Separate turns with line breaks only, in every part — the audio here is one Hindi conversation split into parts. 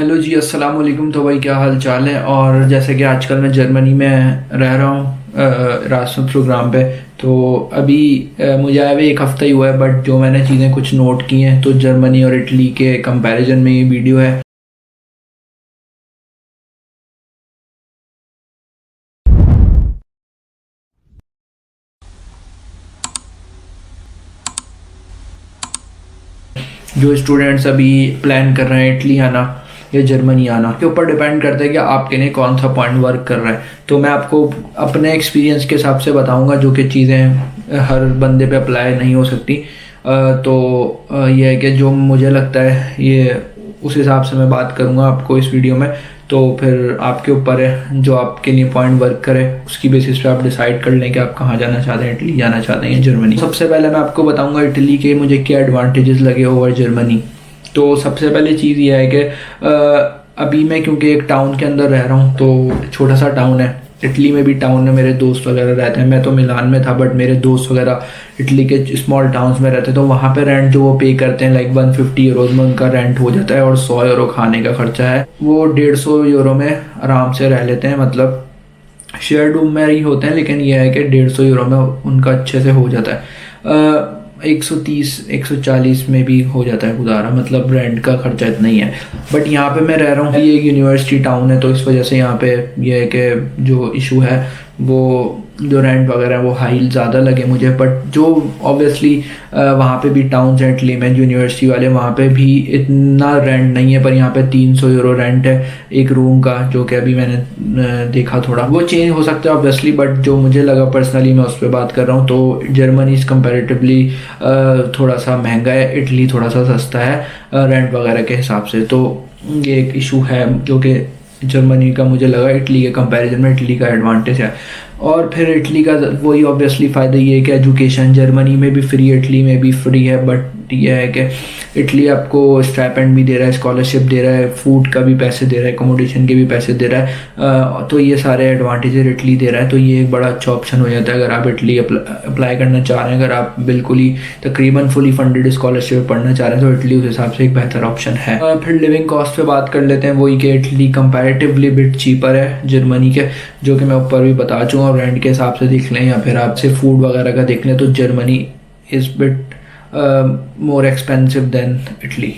हेलो जी, अस्सलाम वालेकुम। तो भाई क्या हाल चाल है। और जैसे कि आजकल मैं जर्मनी में रह रहा हूँ रासmus प्रोग्राम पे। तो अभी मुझे आए हुए एक हफ़्ता ही हुआ है, बट जो मैंने चीज़ें कुछ नोट की हैं तो जर्मनी और इटली के कंपैरिजन में ये वीडियो है। जो स्टूडेंट्स अभी प्लान कर रहे हैं इटली आना या जर्मनी आना के ऊपर डिपेंड करता है कि आपके लिए कौन सा पॉइंट वर्क कर रहा है। तो मैं आपको अपने एक्सपीरियंस के हिसाब से बताऊंगा, जो कि चीज़ें हर बंदे पे अप्लाई नहीं हो सकती। ये है कि जो मुझे लगता है ये उस हिसाब से मैं बात करूंगा आपको इस वीडियो में। तो फिर आपके ऊपर है, जो आपके लिए पॉइंट वर्क करे उसकी बेसिस पे आप डिसाइड कर लें कि आप कहाँ जाना चाहते हैं, इटली जाना चाहते हैं या जर्मनी। सबसे पहले मैं आपको बताऊंगा इटली के मुझे क्या एडवांटेजेस लगे ओवर जर्मनी। तो सबसे पहले चीज़ ये है कि अभी मैं क्योंकि एक टाउन के अंदर रह रहा हूँ, तो छोटा सा टाउन है। इटली में भी टाउन में मेरे दोस्त वगैरह रहते हैं। मैं तो मिलान में था, बट मेरे दोस्त वगैरह इटली के स्मॉल टाउन्स में रहते हैं। तो वहाँ पे रेंट जो वो पे करते हैं लाइक 150 यूरोज में उनका रेंट हो जाता है, और 100 यूरो खाने का खर्चा है। वो 150 यूरो में आराम से रह लेते हैं। मतलब शेयर रूम में ही होते हैं, लेकिन यह है कि 150 यूरो में उनका अच्छे से हो जाता है। 130 140 में भी हो जाता है गुजारा। मतलब रेंट का खर्चा इतना ही है। बट यहाँ पे मैं रह रहा हूँ, ये एक यूनिवर्सिटी टाउन है, तो इस वजह से यहाँ पे ये है कि जो इशू है वो जो रेंट वगैरह है वो हाई ज़्यादा लगे मुझे। बट जो ऑब्वियसली वहाँ पे भी टाउन्स हैं इटली में यूनिवर्सिटी वाले, वहाँ पे भी इतना रेंट नहीं है। पर यहाँ पे 300 यूरो रेंट है एक रूम का, जो कि अभी मैंने देखा। थोड़ा वो चेंज हो सकता है ऑब्वियसली, बट जो मुझे लगा पर्सनली मैं उस पर बात कर रहा हूँ। तो जर्मनी इज़ कंपेरेटिवली थोड़ा सा महंगा है, इटली थोड़ा सा सस्ता है रेंट वगैरह के हिसाब से। तो ये एक इशू है जो कि जर्मनी का मुझे लगा इटली के कंपैरिजन में इटली का एडवांटेज है। और फिर इटली का वही ऑब्वियसली फ़ायदा ये है कि एजुकेशन जर्मनी में भी फ्री है, इटली में भी फ्री है। बट यह है कि इटली आपको स्टाइपेंड भी दे रहा है, स्कॉलरशिप दे रहा है, फूड का भी पैसे दे रहा है, अकोमोडेशन के भी पैसे दे रहा है। तो ये सारे एडवांटेजेस इटली दे रहा है। तो ये एक बड़ा अच्छा ऑप्शन हो जाता है अगर आप इटली अप्लाई करना चाह रहे हैं। अगर आप बिल्कुल ही तकरीबन फुली फंडेड स्कॉलरशिप पढ़ना चाह रहे हैं तो इटली उस हिसाब से एक बेहतर ऑप्शन है। फिर लिविंग कॉस्ट पे बात कर लेते हैं। वही कि इटली कंपैरेटिवली बिट चीपर है जर्मनी के, जो कि मैं ऊपर भी बता चुका हूँ। रेंट के हिसाब से देख लें या फिर आपसे फूड वगैरह का देख लें तो Germany is bit more expensive than Italy.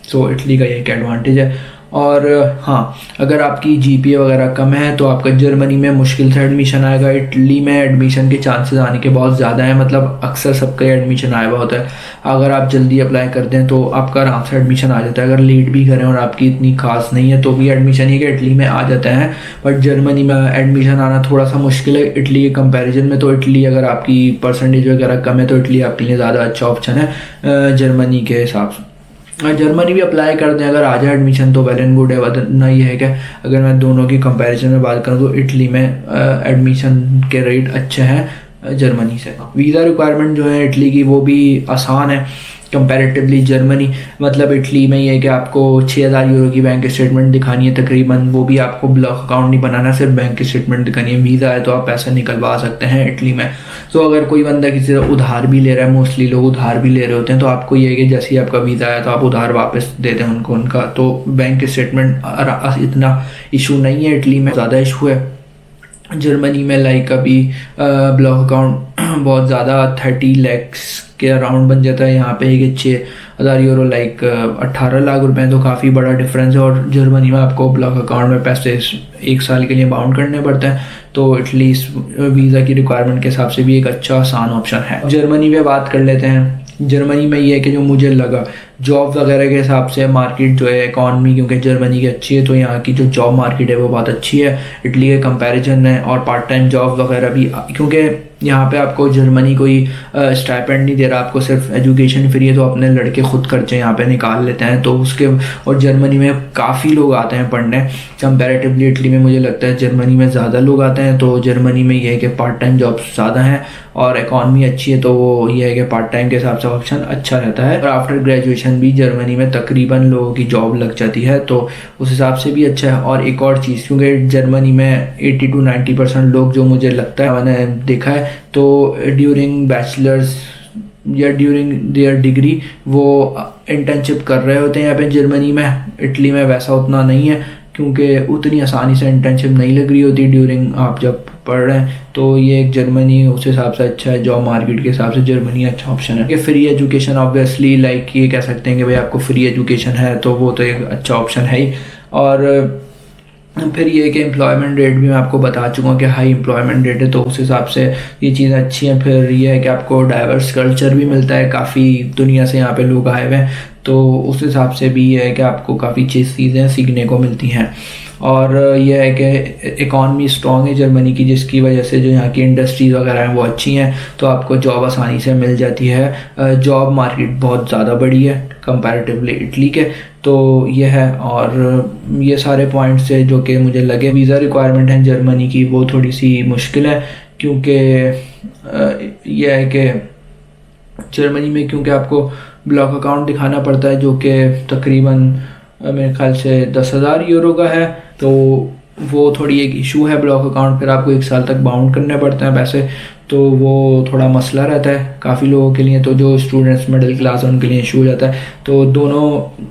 So Italy का एक एडवांटेज है। और हाँ, अगर आपकी जीपीए वगैरह कम है तो आपका जर्मनी में मुश्किल से एडमिशन आएगा। इटली में एडमिशन के चांसेस आने के बहुत ज़्यादा हैं। मतलब अक्सर सबका एडमिशन आया हुआ होता है। अगर आप जल्दी अप्लाई कर दें तो आपका आराम से एडमिशन आ जाता है। अगर लेट भी करें और आपकी इतनी खास नहीं है तो भी एडमिशन ये कि इटली में आ जाता है। बट जर्मनी में एडमिशन आना थोड़ा सा मुश्किल है इटली के कंपैरिजन में। तो इटली अगर आपकी परसेंटेज वगैरह कम है तो इटली आपके लिए ज़्यादा अच्छा ऑप्शन है जर्मनी के हिसाब से। जर्मनी भी अप्लाई कर दें अगर आ जाए एडमिशन तो वेल एंड गुड है। वरना ये है कि अगर मैं दोनों की कंपैरिजन में बात करूँ तो इटली में एडमिशन के रेट अच्छे हैं जर्मनी से। वीज़ा रिक्वायरमेंट जो है इटली की वो भी आसान है कंपैरेटिवली जर्मनी। मतलब इटली में ये है कि आपको 6,000 यूरो की बैंक स्टेटमेंट दिखानी है तकरीबन। वो भी आपको ब्लॉक अकाउंट नहीं बनाना, सिर्फ बैंक स्टेटमेंट दिखानी है। वीज़ा है तो आप पैसे निकलवा सकते हैं इटली में। तो अगर कोई बंदा किसी से उधार भी ले रहा है, मोस्टली लोग उधार भी ले रहे होते हैं, तो आपको ये है कि जैसे ही आपका वीज़ा आया तो आप उधार वापस दे दें उनको उनका। तो बैंक स्टेटमेंट इतना इशू नहीं है इटली में, ज़्यादा इशू है जर्मनी में। लाइक अभी ब्लॉक अकाउंट बहुत ज़्यादा 30 लैक्स के अराउंड बन जाता है। यहाँ पे कि 6,000 यूरो लाइक 18 लाख रुपए, तो काफ़ी बड़ा डिफरेंस है। और जर्मनी में आपको ब्लॉक अकाउंट में पैसे 1 साल के लिए बाउंड करने पड़ते हैं। तो एटलीस्ट वीज़ा की रिक्वायरमेंट के हिसाब से भी एक अच्छा आसान ऑप्शन है। जर्मनी में बात कर लेते हैं। जर्मनी में ये है कि जो मुझे लगा जॉब वगैरह के हिसाब से मार्केट जो है इकॉनमी, क्योंकि जर्मनी की अच्छी है तो यहाँ की जो जॉब मार्केट है वो बहुत अच्छी है इटली के कंपैरिजन है। और पार्ट टाइम जॉब वगैरह भी, क्योंकि यहाँ पे आपको जर्मनी कोई स्टाइपेंड नहीं दे रहा, आपको सिर्फ एजुकेशन फ्री है। तो अपने लड़के खुद खर्चे यहाँ पे निकाल लेते हैं तो उसके। और जर्मनी में काफ़ी लोग आते हैं पढ़ने कंपैरेटिवली इटली में। मुझे लगता है जर्मनी में ज़्यादा लोग आते हैं। तो जर्मनी में ये है कि पार्ट टाइम जॉब्स ज़्यादा हैं और इकॉनमी अच्छी है। तो वो ये है कि पार्ट टाइम के हिसाब से ऑप्शन अच्छा रहता है। और आफ्टर ग्रेजुएशन भी जर्मनी में तकरीबन लोगों की जॉब लग जाती है, तो उस हिसाब से भी अच्छा है। और एक और चीज़, क्योंकि जर्मनी में 80 to 90% लोग, जो मुझे लगता है मैंने देखा है, तो ड्यूरिंग बैचलर्स या ड्यूरिंग देयर डिग्री वो इंटर्नशिप कर रहे होते हैं यहाँ पे जर्मनी में। इटली में वैसा उतना नहीं है, क्योंकि उतनी आसानी से इंटर्नशिप नहीं लग रही होती ड्यूरिंग आप जब पढ़ रहे हैं। तो ये एक जर्मनी उस हिसाब से अच्छा है, जॉब मार्केट के हिसाब से जर्मनी अच्छा ऑप्शन है। कि फ्री एजुकेशन ऑब्वियसली लाइक ये कह सकते हैं कि भाई आपको फ्री एजुकेशन है तो वो तो एक अच्छा ऑप्शन है ही। और फिर ये कि एम्प्लॉयमेंट रेट भी मैं आपको बता चुका हूँ कि हाई एम्प्लॉयमेंट रेट है, तो उस हिसाब से ये चीज़ें अच्छी हैं। फिर ये है कि आपको डाइवर्स कल्चर भी मिलता है, काफ़ी दुनिया से यहाँ पे लोग आए हुए हैं, तो उस हिसाब से भी ये है कि आपको काफ़ी चीज़ें सीखने को मिलती हैं। और यह है कि इकॉनमी स्ट्रॉन्ग है जर्मनी की, जिसकी वजह से जो यहाँ की इंडस्ट्रीज़ वगैरह हैं वो अच्छी हैं, तो आपको जॉब आसानी से मिल जाती है। जॉब मार्केट बहुत ज़्यादा बड़ी है कंपैरेटिवली इटली के, तो ये है। और ये सारे पॉइंट्स है जो कि मुझे लगे। वीज़ा रिक्वायरमेंट है जर्मनी की वो थोड़ी सी मुश्किल है, क्योंकि यह है कि जर्मनी में क्योंकि आपको ब्लॉक अकाउंट दिखाना पड़ता है, जो कि तकरीबन मेरे ख्याल से 10,000 यूरो का है, तो वो थोड़ी एक इशू है ब्लॉक अकाउंट। फिर आपको 1 साल तक बाउंड करने पड़ते हैं पैसे, तो वो थोड़ा मसला रहता है काफ़ी लोगों के लिए। तो जो स्टूडेंट्स मिडिल क्लास हैं उनके लिए इशू हो जाता है। तो दोनों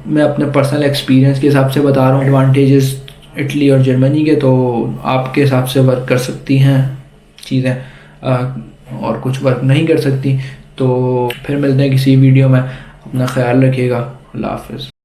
मैं अपने पर्सनल एक्सपीरियंस के हिसाब से बता रहा हूँ एडवांटेजेस इटली और जर्मनी के, तो आपके हिसाब से वर्क कर सकती हैं चीज़ें और कुछ वर्क नहीं कर सकती। तो फिर मिलते हैं किसी वीडियो में, अपना ख्याल रखिएगा। अल्लाह हाफ़िज़।